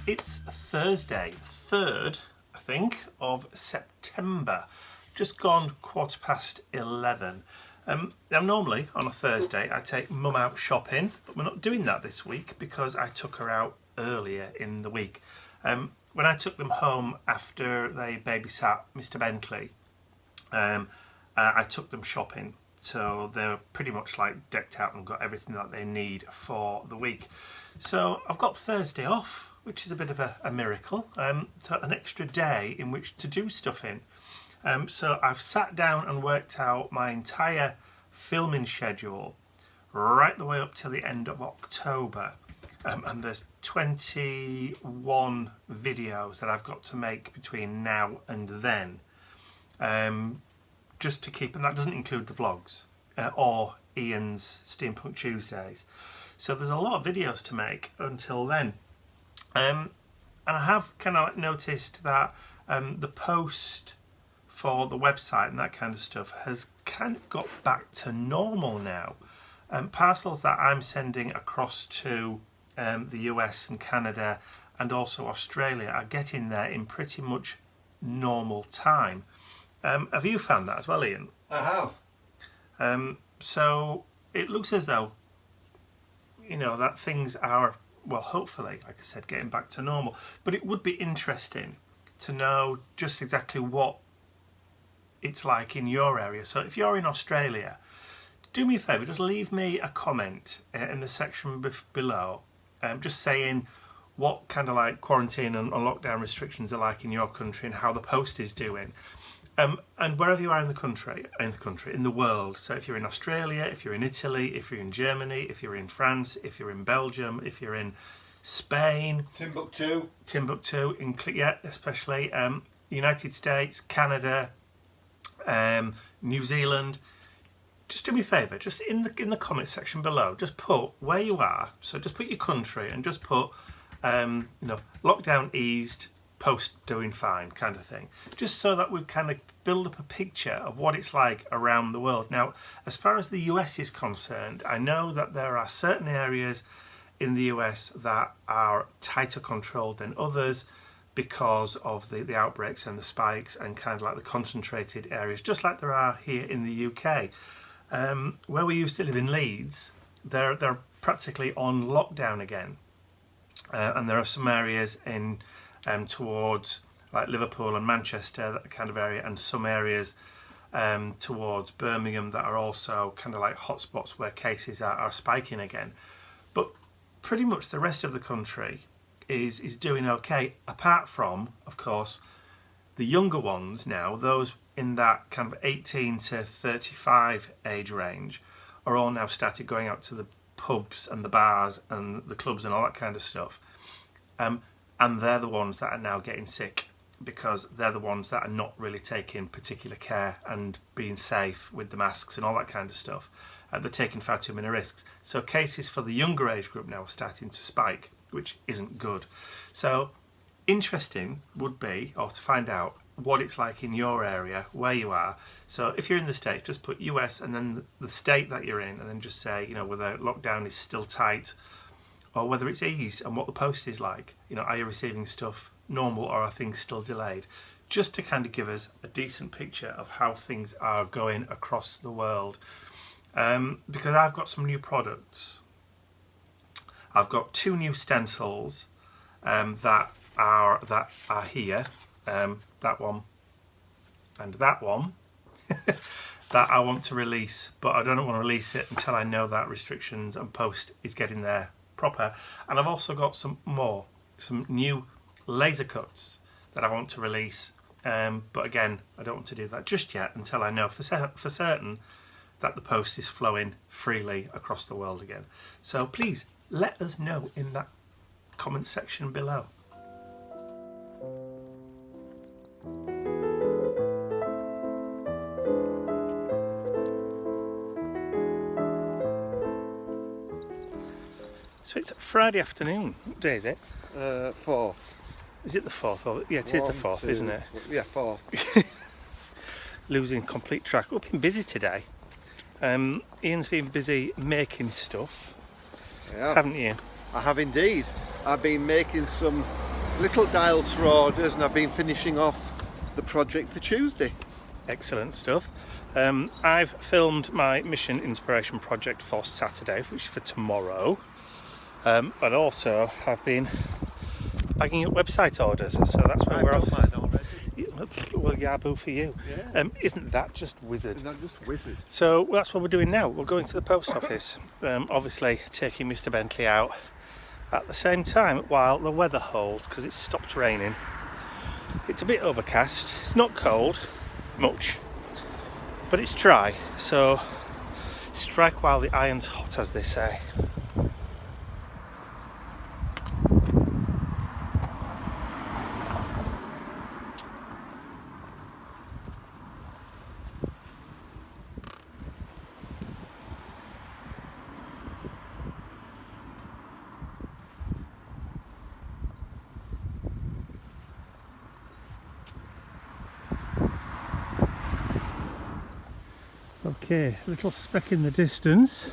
It's Thursday, 3rd, I think, of September. Just gone 11:15. Now normally on a Thursday I take Mum out shopping, but we're not doing that this week because I took her out earlier in the week. When I took them home after they babysat Mr. Bentley, I took them shopping. So they're pretty much like decked out and got everything that they need for the week. So I've got Thursday off, which is a bit of a miracle. So an extra day in which to do stuff in. So I've sat down and worked out my entire filming schedule right the way up till the end of October. And there's 21 videos that I've got to make between now and then. Just to keep, and that doesn't include the vlogs or Ian's Steampunk Tuesdays. So there's a lot of videos to make until then. And I have kind of noticed that the post for the website and that kind of stuff has kind of got back to normal now. Parcels that I'm sending across to the US and Canada and also Australia are getting there in pretty much normal time. Have you found that as well, Ian? I have. So it looks as though, you know, that things are, well, hopefully, like I said, getting back to normal. But it would be interesting to know just exactly what it's like in your area. So if you're in Australia, do me a favour, just leave me a comment in the section below, just saying what kind of like quarantine and lockdown restrictions are like in your country and how the post is doing. And wherever you are in the world. So if you're in Australia, if you're in Italy, if you're in Germany, if you're in France, if you're in Belgium, if you're in Spain, Timbuktu, especially United States, Canada, New Zealand. Just do me a favour, just in the comment section below, just put where you are. So just put your country and just put lockdown eased, post doing fine kind of thing, just so that we kind of build up a picture of what it's like around the world. Now, as far as the US is concerned, I know that there are certain areas in the US that are tighter controlled than others because of the outbreaks and the spikes and kind of like the concentrated areas, just like there are here in the UK. Where we used to live in Leeds, they're practically on lockdown again, and there are some areas in towards like Liverpool and Manchester, that kind of area, and some areas towards Birmingham that are also kind of like hotspots where cases are spiking again. But pretty much the rest of the country is doing okay, apart from, of course, the younger ones now, those in that kind of 18 to 35 age range, are all now started going out to the pubs and the bars and the clubs and all that kind of stuff. And they're the ones that are now getting sick because they're the ones that are not really taking particular care and being safe with the masks and all that kind of stuff. They're taking far too many risks. So cases for the younger age group now are starting to spike, which isn't good. So interesting would be, or to find out what it's like in your area, where you are. So if you're in the States, just put US and then the state that you're in, and then just say, you know, whether lockdown is still tight or whether it's eased and what the post is like. You know, are you receiving stuff normal or are things still delayed? Just to kind of give us a decent picture of how things are going across the world. Because I've got some new products. I've got 2 new stencils that are here. That one and that one that I want to release, but I don't want to release it until I know that restrictions and post is getting there proper. And I've also got some new laser cuts that I want to release, but again, I don't want to do that just yet until I know for certain that the post is flowing freely across the world again. So please let us know in that comment section below. So it's Friday afternoon. What day is it? 4th. Is it the 4th? Or, yeah, it is the 4th, isn't it? Yeah, 4th. Losing complete track. We've been busy today. Ian's been busy making stuff, Yeah. haven't you? I have indeed. I've been making some Little dials for orders, and I've been finishing off the project for Tuesday. Excellent stuff. I've filmed my mission inspiration project for Saturday, which is for tomorrow. But also I've been bagging up website orders, so that's where I've we're done off. mine already. Well, yeah, boo for you. Yeah. Isn't that just wizard? Isn't that just wizard? So that's what we're doing now. We're going to the post office. Obviously taking Mr. Bentley out at the same time while the weather holds, because it's stopped raining. It's a bit overcast. It's not cold much, but it's dry. So strike while the iron's hot, as they say. Okay, little speck in the distance,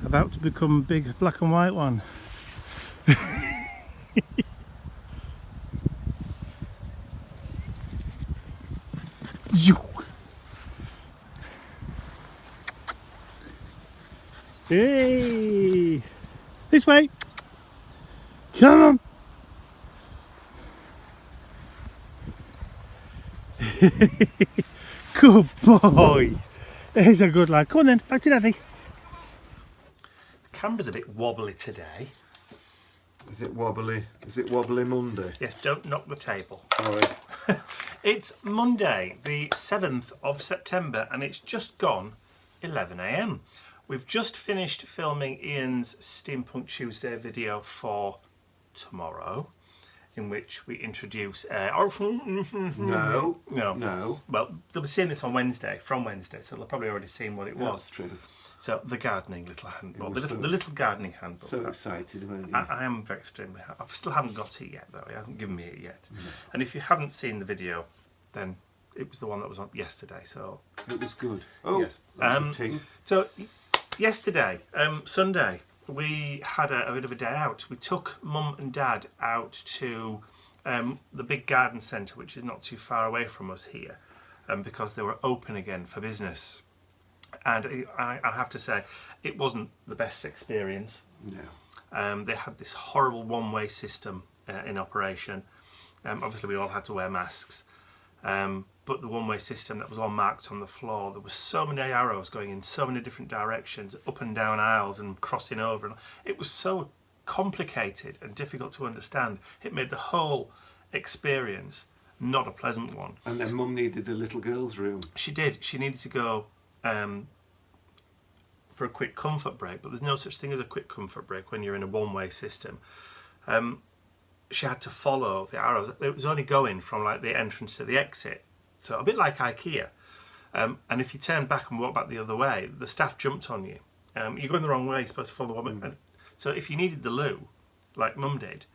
about to become a big black and white one. Hey! This way! Come on! Good boy! He's a good lad. Come on then, back to Daddy. The camera's a bit wobbly today. Is it wobbly? Is it wobbly Monday? Yes, don't knock the table. Sorry. It's Monday, the 7th of September, and it's just gone 11 AM. We've just finished filming Ian's Steampunk Tuesday video for tomorrow, in which we introduce... No. No. Well, they'll be seeing this on Wednesday, from Wednesday, so they'll probably already seen what it was. That's true. So, the gardening little handbook, was the little gardening handbook. So excited, weren't you? I am very extremely happy. I still haven't got it yet, though. He hasn't given me it yet. No. And if you haven't seen the video, then it was the one that was on yesterday, so... It was good. Oh, yes. That's a ting. So, yesterday, Sunday, we had a bit of a day out. We took Mum and Dad out to the big garden centre, which is not too far away from us here, because they were open again for business. And I have to say, it wasn't the best experience. No. They had this horrible one-way system in operation. Obviously, we all had to wear masks. But the one-way system that was all marked on the floor, there were so many arrows going in so many different directions, up and down aisles and crossing over. And it was so complicated and difficult to understand. It made the whole experience not a pleasant one. And then Mum needed the little girl's room. She did. She needed to go for a quick comfort break, but there's no such thing as a quick comfort break when you're in a one-way system. She had to follow the arrows. It was only going from like the entrance to the exit, so a bit like IKEA. And if you turn back and walk back the other way, the staff jumped on you. You're going the wrong way. You're supposed to follow the woman. So if you needed the loo, like Mum did,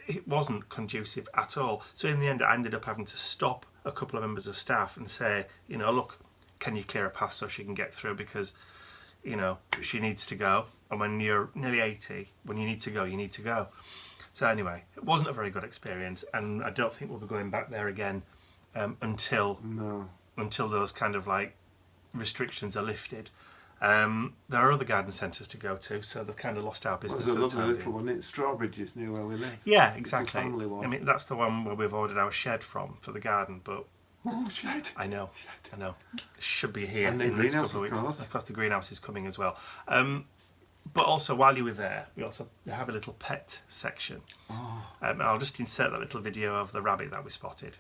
it wasn't conducive at all. So in the end, I ended up having to stop a couple of members of staff and say, you know, look, can you clear a path so she can get through, because, you know, she needs to go. And when you're nearly 80, when you need to go, you need to go. So anyway, it wasn't a very good experience, and I don't think we'll be going back there again until those kind of like restrictions are lifted. There are other garden centres to go to, so they've kind of lost our business. There's a lovely little one. It's Strawbridges near where we live. Yeah, exactly. Family one. I mean, that's the one where we've ordered our shed from for the garden, but oh, shed. I know. It should be here and in the next greenhouse, couple of weeks. course. Of course, the greenhouse is coming as well. But also, while you were there, we also have a little pet section. Oh. And I'll just insert that little video of the rabbit that we spotted.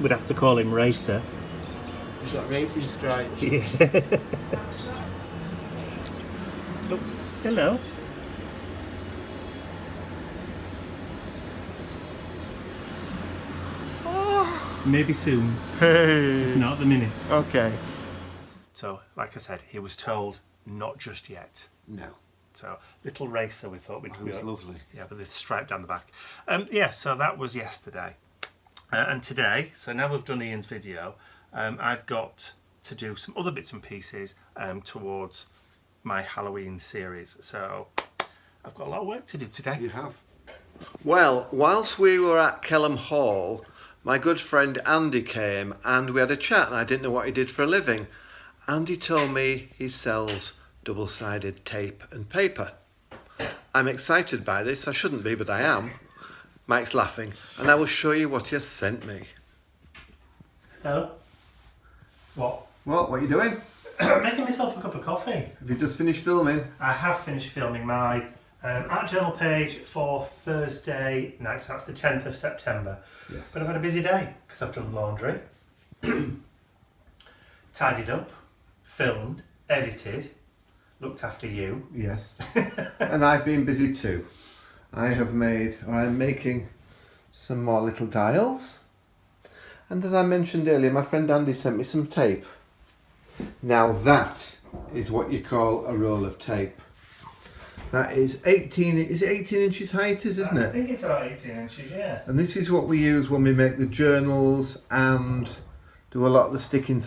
We'd have to call him Racer. He's got racing stripes. Yeah. Oh, hello. Maybe soon. Hey. Just not at the minute. Okay. So, like I said, he was told not just yet. No. So, little Racer, we thought we'd It was lovely. Yeah, with the stripe down the back. Yeah, so that was yesterday. And today, so now we've done Ian's video, I've got to do some other bits and pieces towards my Halloween series. So I've got a lot of work to do today. You have. Well, whilst we were at Kelham Hall, my good friend Andy came and we had a chat, and I didn't know what he did for a living. Andy told me he sells double-sided tape and paper. I'm excited by this. I shouldn't be, but I am. Mike's laughing, and I will show you what he has sent me. Hello. What? What are you doing? Making myself a cup of coffee. Have you just finished filming? I have finished filming my art journal page for Thursday night, so that's the 10th of September. Yes. But I've had a busy day because I've done laundry, tidied up, filmed, edited, looked after you. Yes. And I've been busy too. I'm making some more little dials. And as I mentioned earlier, my friend Andy sent me some tape. Now that is what you call a roll of tape. That is 18 inches height, isn't it? I think it's about 18 inches, yeah. And this is what we use when we make the journals and do a lot of the sticking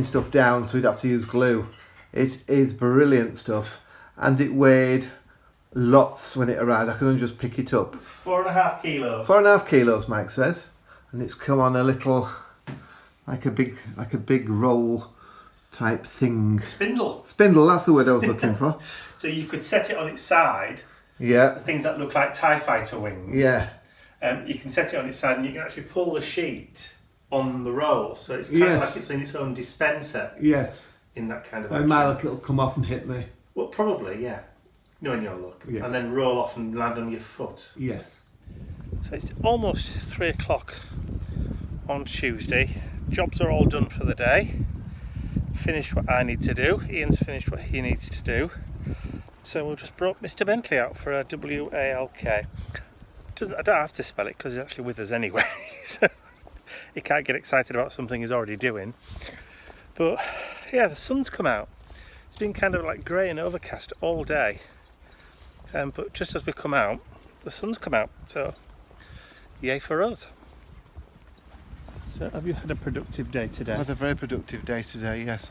stuff down, so we'd have to use glue. It is brilliant stuff, and it weighed lots when it arrived. I couldn't just pick it up. 4.5 kilos. 4.5 kilos, Mike says, and it's come on a little, like a big roll type thing. Spindle. Spindle, that's the word I was looking for. So you could set it on its side. Yeah. The things that look like TIE fighter wings. Yeah. You can set it on its side, and you can actually pull the sheet on the roll, so it's kind of like it's in its own dispenser. Yes. In that kind of By action. my luck, it'll come off and hit me. Well, probably, yeah. Knowing your luck. Yeah. And then roll off and land on your foot. Yes. So it's almost 3 o'clock on Tuesday. Jobs are all done for the day. Finished what I need to do. Ian's finished what he needs to do. So we'll just brought Mr. Bentley out for a WALK. I don't have to spell it because he's actually with us anyway. So he can't get excited about something he's already doing. But yeah, the sun's come out. It's been kind of like grey and overcast all day. But just as we come out, the sun's come out. So yay for us. So have you had a productive day today? I've had a very productive day today, yes.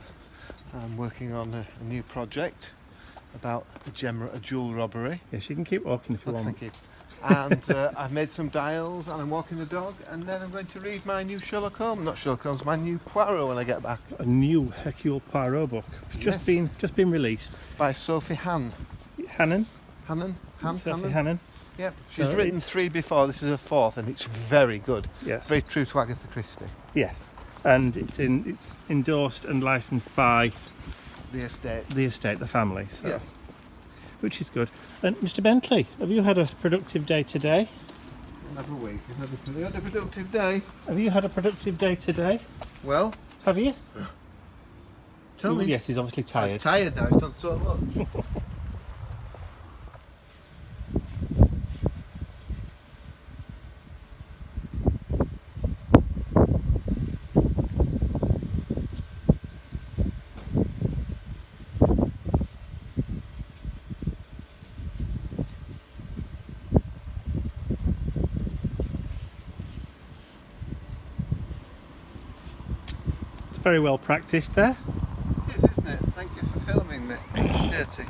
I'm working on a new project about a jewel robbery. Yes, you can keep walking if you want. Thank you. And I've made some dials, and I'm walking the dog, and then I'm going to read my new Sherlock Holmes, not Sherlock Holmes, my new Poirot when I get back. A new Hercule Poirot book. Just been released. By Sophie Hannon. Hannon? Sophie Hannon. Yep. She's So written it's- 3 before, this is her 4th, and it's very good. Yes. Very true to Agatha Christie. Yes. And it's endorsed and licensed by The estate. the family. So. Yes. Which is good. And Mr. Bentley, have you had a productive day today? Another week, another productive day. Have you had a productive day today? Well, Have you? tell me. Yes, he's obviously I'm tired. tired now, I've done so much. It's very well practiced there. It is, isn't it? Thank you for filming me. Dirty.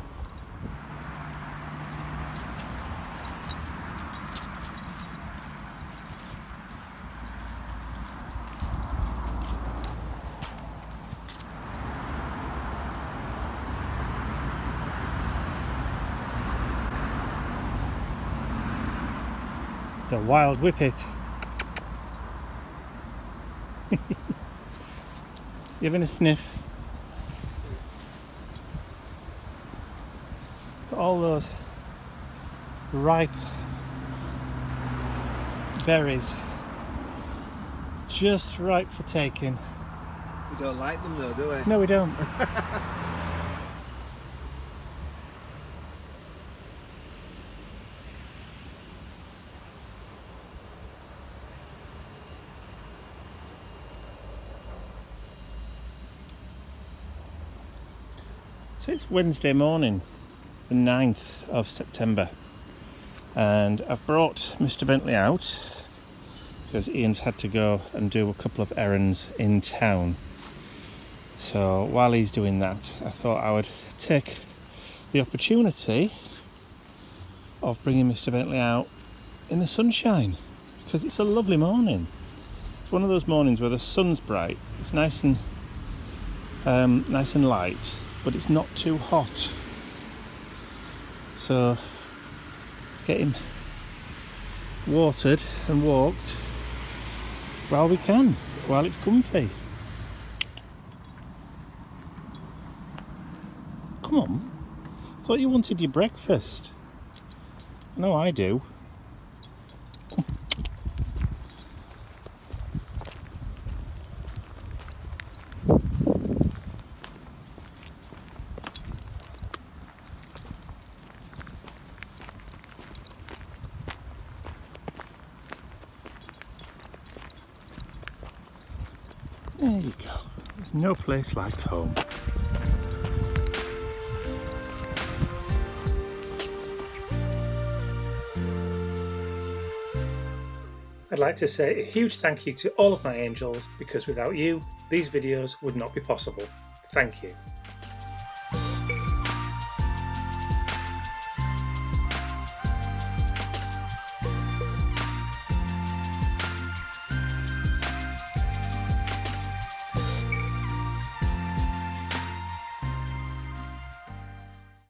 It's a wild whippet. You having a sniff? Got all those ripe berries just ripe for taking. We don't like them though, do we? No, we don't. So it's Wednesday morning, the 9th of September, and I've brought Mr. Bentley out because Ian's had to go and do a couple of errands in town. So while he's doing that, I thought I would take the opportunity of bringing Mr. Bentley out in the sunshine, because it's a lovely morning. It's one of those mornings where the sun's bright, it's nice and light, but it's not too hot. So let's get him watered and walked while we can, while it's comfy. Come on, I thought you wanted your breakfast. No, I do. There you go. There's no place like home. I'd like to say a huge thank you to all of my angels, because without you, these videos would not be possible. Thank you.